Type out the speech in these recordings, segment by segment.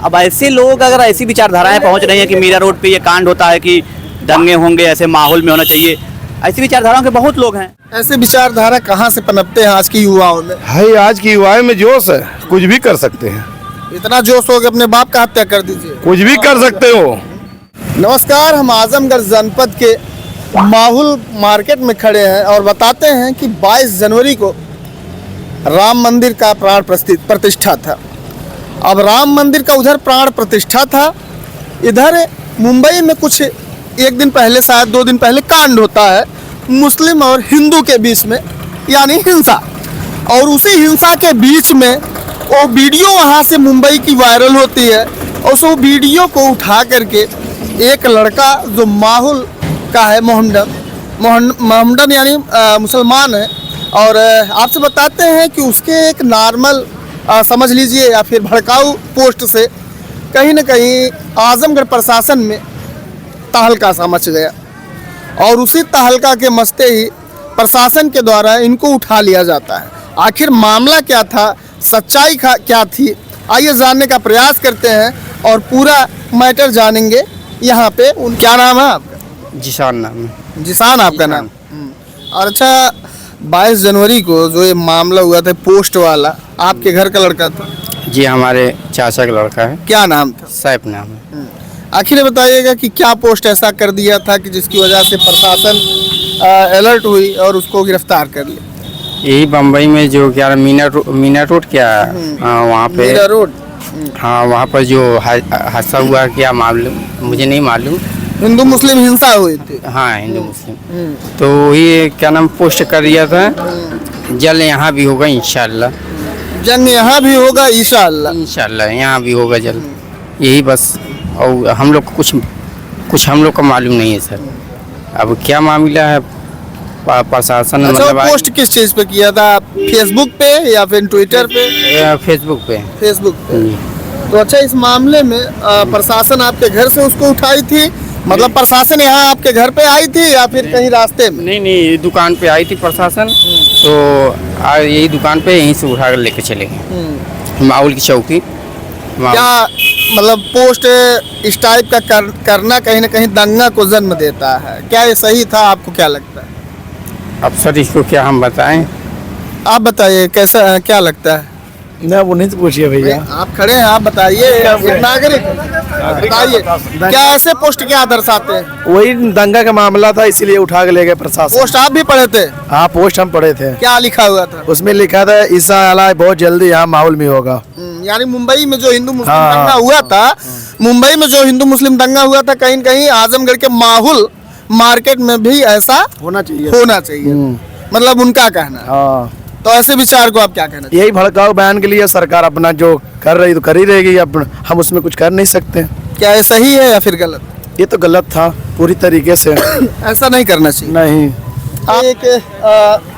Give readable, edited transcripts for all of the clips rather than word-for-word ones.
अब ऐसे लोग अगर ऐसी विचारधाराएं पहुंच रही हैं कि मीरा रोड पे ये कांड होता है कि दंगे होंगे, ऐसे माहौल में होना चाहिए, ऐसी विचारधाराओं के बहुत लोग हैं। ऐसे विचारधारा कहाँ से पनपते हैं आज की युवाओं में? भाई आज की युवाओं में जोश है, कुछ भी कर सकते हैं। इतना जोश हो कि अपने बाप का हत्या कर दीजिए। कुछ भी कर सकते हो। नमस्कार, हम आजमगढ़ जनपद के माहुल मार्केट में खड़े हैं और बताते हैं कि 22 जनवरी को राम मंदिर का प्राण प्रतिष्ठा था। अब राम मंदिर का उधर प्राण प्रतिष्ठा था, इधर मुंबई में कुछ एक दिन पहले, शायद 2 दिन पहले कांड होता है मुस्लिम और हिंदू के बीच में, यानी हिंसा। और उसी हिंसा के बीच में वो वीडियो वहाँ से मुंबई की वायरल होती है और उस वीडियो को उठा करके एक लड़का जो माहुल का है, मोहम्मदन यानी मुसलमान है, और आपसे बताते हैं कि उसके एक नॉर्मल समझ लीजिए या फिर भड़काऊ पोस्ट से कहीं न कहीं आजमगढ़ प्रशासन में तहलका सा मच गया और उसी तहलका के मचते ही प्रशासन के द्वारा इनको उठा लिया जाता है। आखिर मामला क्या था, सच्चाई क्या थी, आइए जानने का प्रयास करते हैं और पूरा मैटर जानेंगे यहाँ पे। क्या नाम है आपका? जिसान नाम है। जिसान आपका नाम? और अच्छा, 22 जनवरी को जो ये मामला हुआ था पोस्ट वाला, आपके घर का लड़का था? जी, हमारे चाचा का लड़का है। क्या नाम था? सैफ नाम है। आखिर ये बताइएगा कि क्या पोस्ट ऐसा कर दिया था कि जिसकी वजह से प्रशासन अलर्ट हुई और उसको गिरफ्तार कर लिया? यही बम्बई में जो क्या मीना रोड क्या वहाँ पे, मीरा रोड, हाँ वहाँ पर जो हादसा हुआ, क्या मालूम, मुझे नहीं मालूम। हिंदू मुस्लिम हिंसा हुई थी। हाँ, हिंदू मुस्लिम। तो ये क्या नाम पोस्ट कर दिया था, जल यहाँ भी होगा इंशाल्लाह। जंग यहाँ भी होगा इंशाल्लाह। इंशाल्लाह यहाँ भी होगा जल, यही बस। और हम लोग को कुछ हम लोग को मालूम नहीं है सर। अब क्या मामला है प्रशासन। अच्छा, मतलब पोस्ट किस चीज़ पे किया था? फेसबुक पे या फिर ट्विटर पे? फेसबुक पे। फेसबुक पे। तो अच्छा, इस मामले में प्रशासन आपके घर से उसको उठाई थी? मतलब प्रशासन यहाँ आपके घर पे आई थी या फिर कहीं रास्ते में? नहीं, दुकान पे आई थी प्रशासन, तो यही दुकान पे यहीं से उठा कर लेके चले गए माहौल की चौकी। क्या मतलब पोस्ट इस टाइप का करना कहीं ना कहीं दंगा को जन्म देता है? क्या ये सही था? आपको क्या लगता है? अब सर इसको क्या हम बताएं? आप बताइए, कैसा क्या लगता है? ना वो नहीं पूछिए भैया, आप खड़े हैं, आप बताइए। एक नागरिक बताइए, क्या ऐसे पोस्ट क्या दर्शाते हैं? वही दंगा का मामला था, इसीलिए उठा के ले गए प्रशासन। पोस्ट आप भी पढ़े थे? हाँ, पोस्ट हम पढ़े थे। क्या लिखा हुआ था उसमें लिखा था ईसा अला बहुत जल्दी यहाँ माहौल में होगा। यानी मुंबई में जो हिंदू मुस्लिम दंगा हुआ था, मुंबई में जो हिंदू मुस्लिम दंगा हुआ था, कहीं न कहीं आजमगढ़ के माहुल मार्केट में भी ऐसा होना चाहिए। मतलब उनका कहना। हाँ, तो ऐसे विचार को आप क्या कहना? यही भड़काऊ बयान के लिए सरकार अपना जो कर रही तो कर ही रहेगी, अब हम उसमें कुछ कर नहीं सकते। क्या ये सही है या फिर गलत? ये तो गलत था पूरी तरीके से। ऐसा नहीं करना चाहिए। नहीं। एक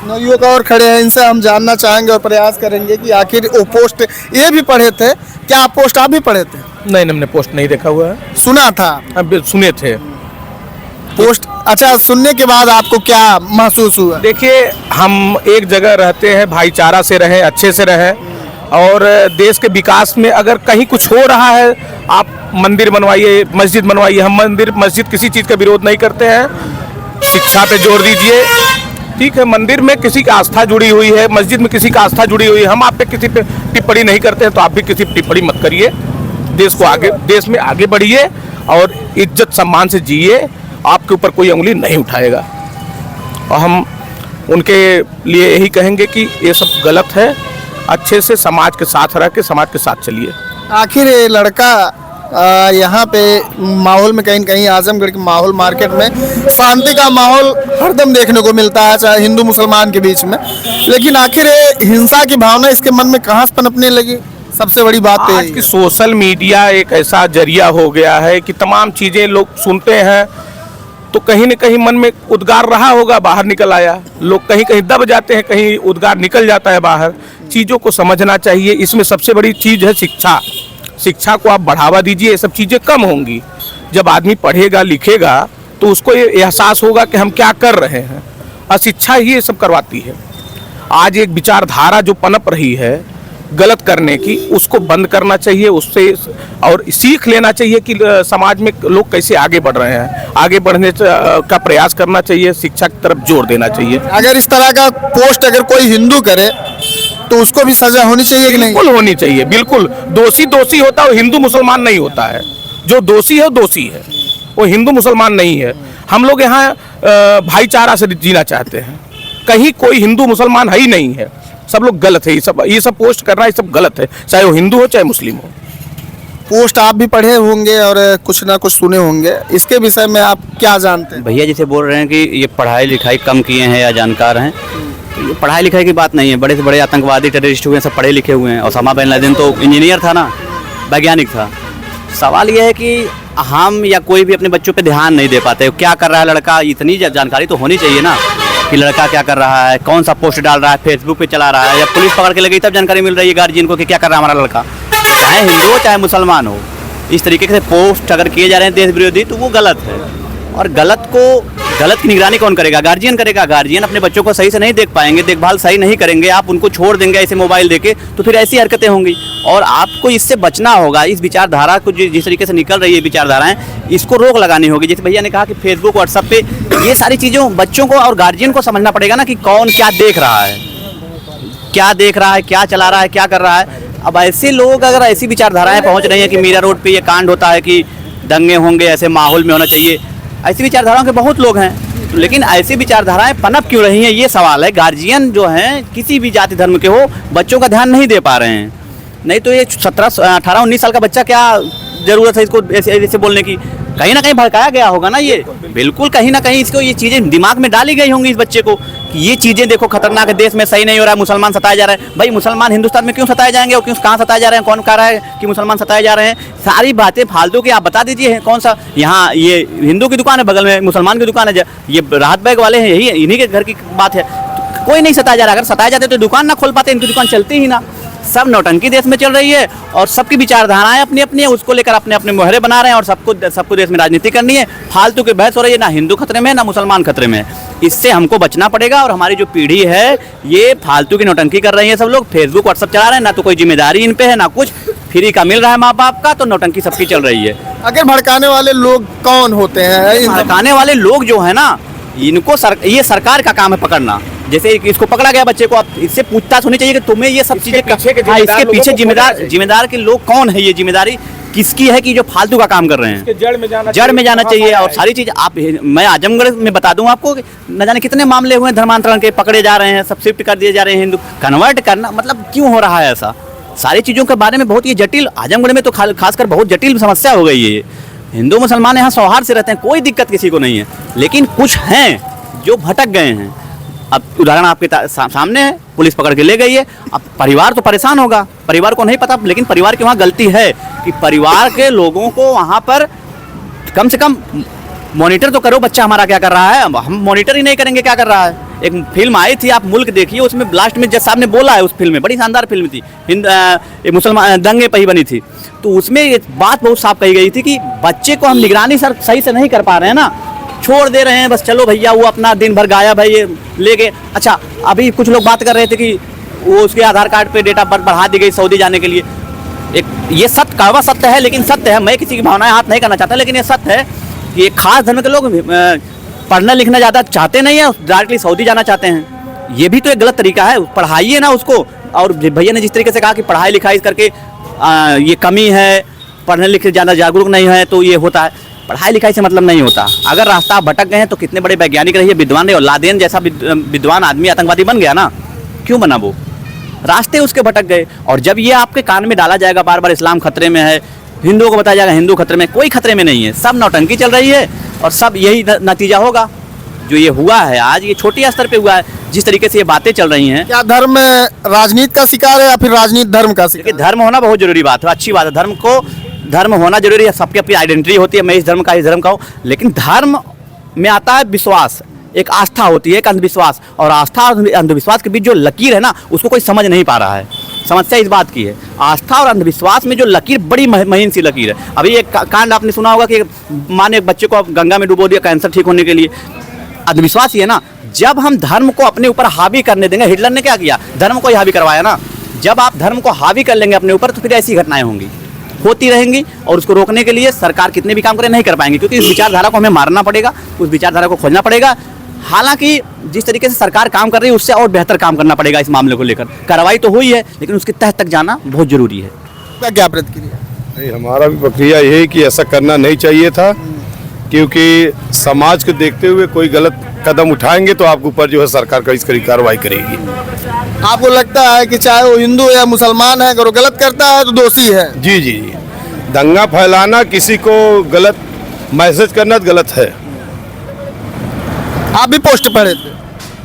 नवयुवक और खड़े हैं, इनसे हम जानना चाहेंगे और प्रयास करेंगे कि आखिर वो पोस्ट ये भी पढ़े थे। क्या पोस्ट आप भी पढ़े थे? नहीं, हमने पोस्ट नहीं देखा हुआ है। सुना था? अब सुने थे पोस्ट। अच्छा, सुनने के बाद आपको क्या महसूस हुआ? देखिए, हम एक जगह रहते हैं, भाईचारा से रहें, अच्छे से रहें, और देश के विकास में अगर कहीं कुछ हो रहा है, आप मंदिर बनवाइए, मस्जिद बनवाइए। हम मंदिर मस्जिद किसी चीज़ का विरोध नहीं करते हैं, शिक्षा पे जोर दीजिए। ठीक है, मंदिर में किसी की आस्था जुड़ी हुई है, मस्जिद में किसी की आस्था जुड़ी हुई है, हम आप पे किसी पे टिप्पणी नहीं करते हैं, तो आप भी किसी पे टिप्पणी मत करिए। देश में आगे बढ़िए और इज्जत सम्मान से जिए। आपके ऊपर कोई उंगली नहीं उठाएगा। और हम उनके लिए यही कहेंगे कि ये सब गलत है, अच्छे से समाज के साथ रह के समाज के साथ चलिए। आखिर ये लड़का यहाँ पे माहौल में कहीं कहीं आजमगढ़ के माहौल मार्केट में शांति का माहौल हरदम देखने को मिलता है, चाहे हिंदू मुसलमान के बीच में, लेकिन आखिर हिंसा की भावना इसके मन में कहाँ से पनपने लगी? सबसे बड़ी बात है आज की सोशल मीडिया एक ऐसा जरिया हो गया है कि तमाम चीज़ें लोग सुनते हैं तो कहीं न कहीं मन में उद्गार रहा होगा, बाहर निकल आया। लोग कहीं कहीं दब जाते हैं, कहीं उद्गार निकल जाता है बाहर। चीज़ों को समझना चाहिए। इसमें सबसे बड़ी चीज़ है शिक्षा। शिक्षा को आप बढ़ावा दीजिए, ये सब चीज़ें कम होंगी। जब आदमी पढ़ेगा लिखेगा तो उसको ये एहसास होगा कि हम क्या कर रहे हैं, और शिक्षा ही ये सब करवाती है। आज एक विचारधारा जो पनप रही है गलत करने की, उसको बंद करना चाहिए, उससे और सीख लेना चाहिए कि समाज में लोग कैसे आगे बढ़ रहे हैं। आगे बढ़ने का प्रयास करना चाहिए, शिक्षा की तरफ जोर देना चाहिए। अगर इस तरह का पोस्ट अगर कोई हिंदू करे तो उसको भी सजा होनी चाहिए कि नहीं? बिल्कुल होनी चाहिए, बिल्कुल। दोषी दोषी होता है, वो हिंदू मुसलमान नहीं होता है। जो दोषी है दोषी है, वो हिंदू मुसलमान नहीं है। हम लोग यहाँ भाईचारा से जीना चाहते हैं, कहीं कोई हिंदू मुसलमान है ही नहीं है, सब लोग गलत है। ये सब पोस्ट करना, ये सब गलत है, चाहे वो हिंदू हो चाहे मुस्लिम हो। पोस्ट आप भी पढ़े होंगे और कुछ ना कुछ सुने होंगे, इसके विषय में आप क्या जानते हैं? भैया जैसे बोल रहे हैं कि ये पढ़ाई लिखाई कम किए हैं या जानकार हैं, ये पढ़ाई लिखाई की बात नहीं है। बड़े से बड़े आतंकवादी टेररिस्ट हुए हैं, सब पढ़े लिखे हुए हैं। ओसामा बिन लादेन तो इंजीनियर था ना, वैज्ञानिक था। सवाल यह है कि हम या कोई भी अपने बच्चों पे ध्यान नहीं दे पाते। क्या कर रहा है लड़का, इतनी जानकारी तो होनी चाहिए ना कि लड़का क्या कर रहा है, कौन सा पोस्ट डाल रहा है, फेसबुक पे चला रहा है, या पुलिस पकड़ के लगी तब जानकारी मिल रही है गार्जियन को कि क्या कर रहा है हमारा लड़का। चाहे हिंदू हो चाहे मुसलमान हो, इस तरीके से पोस्ट अगर किए जा रहे हैं देश विरोधी तो वो गलत है। और गलत की निगरानी कौन करेगा? गार्जियन करेगा। गार्जियन अपने बच्चों को सही से नहीं देख पाएंगे, देखभाल सही नहीं करेंगे, आप उनको छोड़ देंगे ऐसे मोबाइल देके, तो फिर ऐसी हरकतें होंगी। और आपको इससे बचना होगा। इस विचारधारा को जिस तरीके से निकल रही है विचारधाराएं, इसको रोक लगानी होगी। जैसे भैया ने कहा कि फेसबुक व्हाट्सएप पे ये सारी चीज़ों बच्चों को और गार्जियन को समझना पड़ेगा ना कि कौन क्या देख रहा है, क्या देख रहा है, क्या चला रहा है, क्या कर रहा है। अब ऐसे लोग अगर ऐसी विचारधाराएं पहुंच रही हैं कि मीरा रोड पे ये कांड होता है कि दंगे होंगे, ऐसे माहौल में होना चाहिए, ऐसी विचारधाराओं के बहुत लोग हैं। लेकिन ऐसी विचारधाराएं पनप क्यों रही हैं, ये सवाल है। गार्जियन जो हैं किसी भी जाति धर्म के हो, बच्चों का ध्यान नहीं दे पा रहे हैं। नहीं तो ये 18-19 साल का बच्चा, क्या ज़रूरत है इसको ऐसे बोलने की? कहीं ना कहीं भड़काया गया होगा ना ये, बिल्कुल कहीं ना कहीं इसको ये चीज़ें दिमाग में डाली गई होंगी इस बच्चे को कि ये चीज़ें देखो खतरनाक है, देश में सही नहीं हो रहा है, मुसलमान सताए जा रहे हैं। भाई मुसलमान हिंदुस्तान में क्यों सताए जाएंगे और क्यों कहाँ सताए जा रहे हैं? कौन कह रहा है कि मुसलमान सताए जा रहे हैं? सारी बातें फालतू की आप बता दीजिए। कौन सा यहाँ ये हिंदू की दुकान है, बगल में मुसलमान की दुकान है, ये राहत बैग वाले हैं, यही इन्हीं के घर की बात है। तो कोई नहीं सताया जा रहा। अगर सताए जाते तो दुकान ना खोल पाते, इनकी दुकान चलती ही ना। सब नौटंकी देश में चल रही है और सबकी विचारधाराएं अपनी अपनी है, उसको लेकर अपने अपने मोहरे बना रहे हैं और सबको देश में राजनीति करनी है। फालतू की बहस हो रही है, ना हिंदू खतरे में है ना मुसलमान खतरे में है। इससे हमको बचना पड़ेगा। और हमारी जो पीढ़ी है ये फालतू की नौटंकी कर रही है। सब लोग फेसबुक व्हाट्सएप चला रहे हैं, ना तो कोई जिम्मेदारी इन पे है, ना कुछ फ्री का मिल रहा है माँ बाप का, तो नौटंकी सबकी चल रही है। अगर भड़काने वाले लोग कौन होते हैं? भड़काने वाले लोग जो है ना, इनको ये सरकार का काम है पकड़ना। जैसे इसको पकड़ा गया बच्चे को, अब इससे पूछताछ होनी चाहिए कि तुम्हें ये सब चीजें इसके पीछे जिम्मेदार के लोग कौन है, ये जिम्मेदारी किसकी है कि जो फालतू का काम कर रहे हैं? जड़ में जाना चाहिए। और सारी चीज आप, मैं आजमगढ़ में बता दूं आपको, न जाने कितने मामले हुए धर्मांतरण के, पकड़े जा रहे हैं, सब शिफ्ट कर दिए जा रहे हैं। हिंदू कन्वर्ट करना मतलब क्यों हो रहा है ऐसा? सारी चीजों के बारे में बहुत ये जटिल, आजमगढ़ में तो खासकर बहुत जटिल समस्या हो गई है। हिंदू मुसलमान यहाँ सौहार्द से रहते हैं, कोई दिक्कत किसी को नहीं है, लेकिन कुछ हैं जो भटक गए हैं। अब उदाहरण आपके सामने है, पुलिस पकड़ के ले गई है। अब परिवार तो परेशान होगा, परिवार को नहीं पता, लेकिन परिवार की वहाँ गलती है कि परिवार के लोगों को वहाँ पर कम से कम मॉनिटर तो करो बच्चा हमारा क्या कर रहा है। हम मॉनिटर ही नहीं करेंगे क्या कर रहा है। एक फिल्म आई थी, आप मुल्क देखिए, उसमें लास्ट में जज साहब ने बोला है, उस फिल्म में बड़ी शानदार फिल्म थी, मुसलमान दंगे पर ही बनी थी, तो उसमें ये बात बहुत साफ कही गई थी कि बच्चे को हम निगरानी सर सही से नहीं कर पा रहे हैं ना, छोड़ दे रहे हैं बस, चलो भैया वो अपना दिन भर गायब है, ये ले गए। अच्छा, अभी कुछ लोग बात कर रहे थे कि वो उसके आधार कार्ड पे डेट ऑफ बर्थ बढ़ा दी गई सऊदी जाने के लिए। एक ये सत्य, कड़वा सत्य है, लेकिन सत्य है। मैं किसी की भावनाएं हाथ नहीं करना चाहता, लेकिन ये सत्य है कि एक खास धर्म के लोग पढ़ना लिखना ज़्यादा चाहते नहीं है, डायरेक्टली सऊदी जाना चाहते हैं। ये भी तो एक गलत तरीका है, पढ़ाइए ना उसको। और भैया ने जिस तरीके से कहा कि पढ़ाई लिखाई करके ये कमी है, पढ़ने लिखने ज़्यादा जागरूक नहीं है, तो ये होता है। पढ़ाई लिखाई से मतलब नहीं होता। अगर रास्ता आप भटक गए हैं तो कितने बड़े वैज्ञानिक रहिए, विद्वान रहे, और लादेन जैसा विद्वान आदमी आतंकवादी बन गया ना, क्यों बना वो? रास्ते उसके भटक गए। और जब ये आपके कान में डाला जाएगा बार बार इस्लाम खतरे में है, हिंदुओं को बताया जाएगा हिंदू खतरे में, कोई खतरे में नहीं है, सब नौटंकी चल रही है और सब यही नतीजा होगा। जो ये हुआ है आज, ये छोटे स्तर पे हुआ है, जिस तरीके से ये बातें चल रही हैं। क्या धर्म राजनीति का शिकार है या फिर राजनीति धर्म का शिकार? देखिए, धर्म होना बहुत जरूरी बात है, अच्छी बात है। धर्म होना जरूरी है, सबकी अपनी आइडेंटिटी होती है, मैं इस धर्म का इस धर्म का हूँ, लेकिन धर्म में आता है विश्वास, एक आस्था होती है, एक अंधविश्वास। और आस्था और अंधविश्वास के बीच जो लकीर है ना, उसको कोई समझ नहीं पा रहा है। समस्या इस बात की है, आस्था और अंधविश्वास में जो लकीर, बड़ी महीन सी लकीर है। अभी एक कांड आपने सुना होगा कि माँ ने एक बच्चे को गंगा में डुबो दिया कैंसर ठीक होने के लिए। अंधविश्वास ही है ना। जब हम धर्म को अपने ऊपर हावी करने देंगे, हिटलर ने क्या किया, धर्म को ही हावी करवाया ना। जब आप धर्म को हावी कर लेंगे अपने ऊपर तो फिर ऐसी घटनाएं होंगी, होती रहेंगी, और उसको रोकने के लिए सरकार कितने भी काम करे नहीं कर पाएंगे, क्योंकि इस विचारधारा को हमें मारना पड़ेगा, उस विचारधारा को खोजना पड़ेगा। हालांकि जिस तरीके से सरकार काम कर रही है उससे और बेहतर काम करना पड़ेगा इस मामले को लेकर। कार्रवाई तो हुई है लेकिन उसके तह तक जाना बहुत जरूरी है। क्या प्रतिक्रिया? नहीं, हमारा भी प्रक्रिया यही कि ऐसा करना नहीं चाहिए था, क्योंकि समाज को देखते हुए कोई गलत कदम उठाएंगे तो आपके ऊपर जो है सरकार कड़ी कार्रवाई करेगी। आपको लगता है कि चाहे वो हिंदू या मुसलमान है, अगर वो गलत करता है तो दोषी है? जी जी जी, दंगा फैलाना, किसी को गलत मैसेज करना गलत है। आप भी पोस्ट पढ़े थे?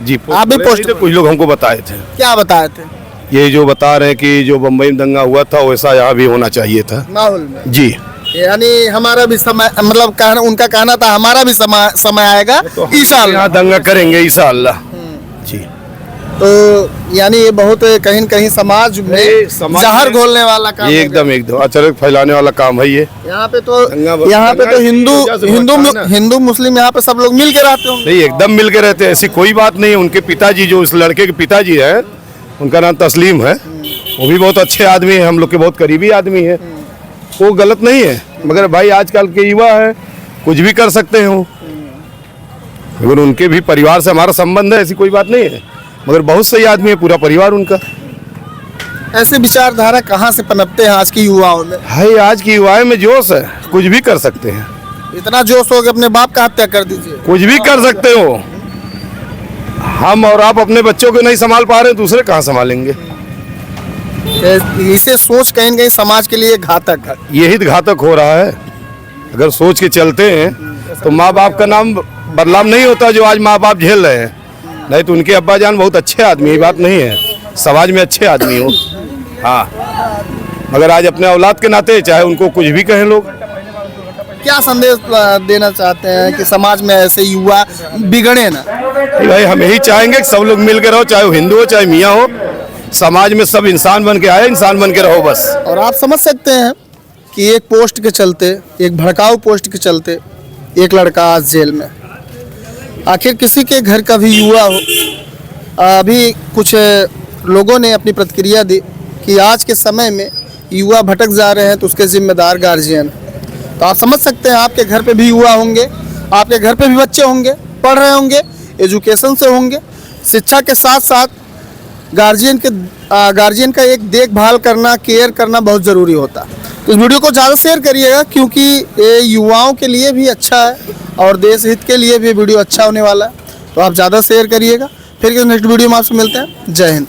जी, आप भी पोस्ट तो कुछ लोग हमको बताए थे, क्या बताए थे? ये जो बता रहे हैं कि जो बम्बई में दंगा हुआ था वैसा यहाँ भी होना चाहिए था माहौल में। जी। यानी हमारा भी समय, मतलब कहना, उनका कहना था हमारा भी समय आएगा इंशाअल्लाह, यहाँ दंगा करेंगे इंशाअल्लाह। जी, तो यानी ये बहुत कहीं न कहीं समाज में जहर घोलने वाला काम ये है। एकदम अचानक फैलाने वाला काम है ये। यहाँ पे तो दंगा हिंदू मुस्लिम यहाँ पे सब लोग मिल के रहते होंगे। नहीं, एकदम मिल के रहते हैं, ऐसी कोई बात नहीं है। उनके पिताजी, जो इस लड़के के पिताजी हैं, उनका नाम तस्लीम है, वो भी बहुत अच्छे आदमी है, हम लोग के बहुत करीबी आदमी है, वो गलत नहीं है। मगर भाई आजकल के युवा है, कुछ भी कर सकते हैं वो। मगर उनके भी परिवार से हमारा संबंध है, ऐसी कोई बात नहीं है, मगर बहुत सही आदमी है, पूरा परिवार उनका। ऐसे विचारधारा कहाँ से पनपते हैं आज की युवाओं में? भाई आज की युवाओं में जोश है, कुछ भी कर सकते हैं। इतना जोश हो कि अपने बाप का हत्या कर दीजिए। कुछ भी कर सकते हो। हम और आप अपने बच्चों को नहीं संभाल पा रहे, दूसरे कहाँ संभालेंगे? इसे सोच कहीं न कहीं समाज के लिए घातक है। यही तो घातक हो रहा है। अगर सोच के चलते हैं तो माँ बाप का नाम बदनाम नहीं होता जो आज माँ बाप झेल रहे हैं। नहीं तो उनके अब्बा जान बहुत अच्छे आदमी, ये बात नहीं है, समाज में अच्छे आदमी हो। हाँ, मगर आज अपने औलाद के नाते चाहे उनको कुछ भी कहें लोग। क्या संदेश देना चाहते हैं कि समाज में ऐसे युवा बिगड़े ना? भाई हम यही चाहेंगे कि सब लोग मिल के रहो, चाहे वो हिंदू हो चाहे मियाँ हो, समाज में सब इंसान बन के आए, इंसान बन के रहो बस। और आप समझ सकते हैं कि एक पोस्ट के चलते, एक भड़काऊ पोस्ट के चलते एक लड़का आज जेल में। आखिर किसी के घर का भी युवा हो। अभी कुछ लोगों ने अपनी प्रतिक्रिया दी कि आज के समय में युवा भटक जा रहे हैं तो उसके जिम्मेदार गार्जियन। तो आप समझ सकते हैं आपके घर पे भी युवा होंगे, आपके घर पे भी बच्चे होंगे, पढ़ रहे होंगे, एजुकेशन से होंगे। शिक्षा के साथ साथ गार्जियन का एक देखभाल करना, केयर करना बहुत ज़रूरी होता है। तो इस वीडियो को ज़्यादा शेयर करिएगा, क्योंकि ये युवाओं के लिए भी अच्छा है और देश हित के लिए भी वीडियो अच्छा होने वाला है। तो आप ज़्यादा शेयर करिएगा। फिर नेक्स्ट वीडियो में आपसे मिलते हैं। जय हिंद।